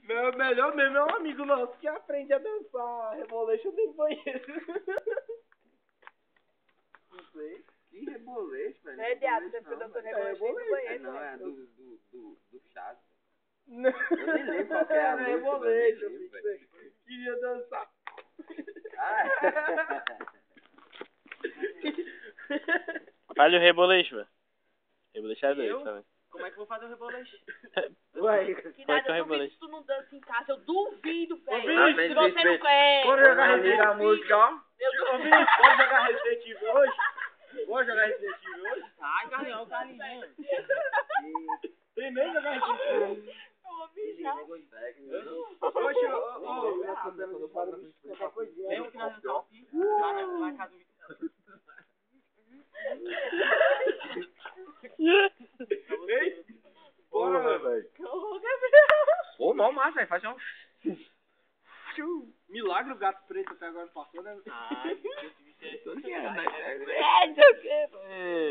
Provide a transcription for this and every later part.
Meu melhor mesmo é um amigo nosso que aprende a dançar Rebolation dentro do banheiro. Não sei. Que Rebolation, velho? É, Diabo, você ficou dançando Rebolation dentro do banheiro, Não, é do Chaves. Não, Eu nem lembro qual que é a música, Rebolation, velho. bicho. Queria dançar. Faz o Rebolation, velho. Rebolation é doido Eu? também. Como é que eu vou fazer o Rebolation? Ué. Que Como é nada, que é o eu duvido Rebolation? que tu não dança em casa, eu duvido, velho. Vinícius, Se você não quer... Bora jogar Resident a música, ó. Eu Ô, duvido. Vinícius, bora jogar Resident Evil hoje? Bora jogar Resident Evil hoje? Ai, Carlinhos, o Carlinhos. Tem nem jogar Resident Evil. Eu vou mijar. Oxe, Lembra que nós estamos aqui? Lá na casa do Vitor. Ei, bora, velho. Ô, Gabriel. Ô, não, mas, velho, faz um... Milagre o gato preto até agora passou, né? Ai, esse bicho é...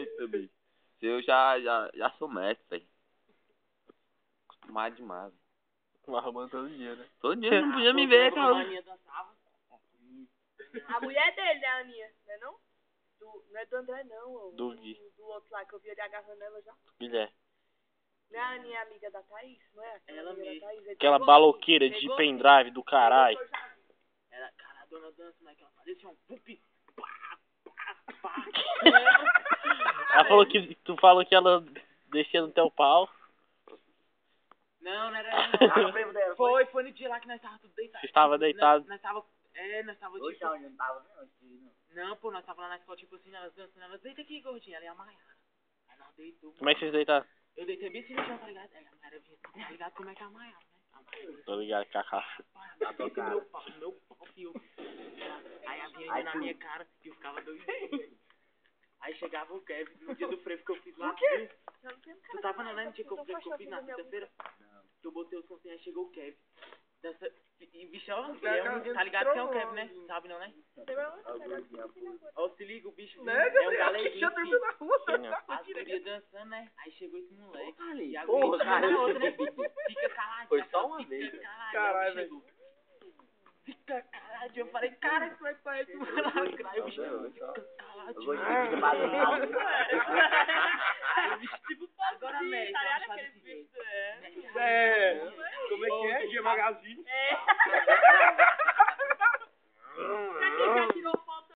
Eita, bicho. Eu já sou mestre, velho. Acostumado demais. Tô arrumando todo dia, né? Todo dia não podia me ver, A cara. Aninha dançava. A mulher dele, né, a Aninha? Não é não? Não é do André, não. Do Gui. Do outro lá, que eu vi ele agarrando ela já. Guilherme. Não é a Aninha amiga da Thaís? Não é? Ela amiga mesmo. da Thaís? Ele Aquela pegou baloqueira assim, de pegou pendrive do caralho. assim, pegou, Ela, cara, a dona dança, moleque, ela fazia assim, um pupi, pá, pá. Ela falou que tu falou que ela descia no teu pau. Não, não era ela, não. Foi no dia lá que nós tava tudo deitado. Você estava deitado. Nós tava tipo... Não, pô, nós tava lá na escola, tipo assim, elas dançando, elas, deita aqui, gordinha, ela ia amanhã. Aí nós deitou. Como é que vocês deitaram? Eu deitei bem assim no chão, tá ligado? Aí a Mayra vinha, tá ligado como é que é a Mayra, né? A Mayra, Tô ligado, Cacá. meu pau, fio. Aí a vinha na minha cara e eu ficava doidinho. Aí chegava o Kevin, no dia do frevo que eu fiz lá. O quê? Tu tava não, né? No dia que eu fiz na quinta-feira? Que eu botei o som assim, aí chegou o Kevin. Dança... E bichão, tá ligado que é o Kevin, né? Sabe não, né? Ó, se liga, o bicho Né, é um Gabriel? galeguinho, Já dormiu na rua. as gurias dançando, né? Aí chegou esse moleque. E a Porra, guria cara. na outra, né? Fica caladinho. Foi só uma vez, Fica caladinho. Caralho, Aí chegou. Fica caladinho. Eu falei, cara, isso vai pra esse moleque. Aí o bicho fica caladinho. Aí o bicho tipo, agora mesmo. Tá ligado aquele bicho? É. Como é que é? G Magazine. É. Você já tirou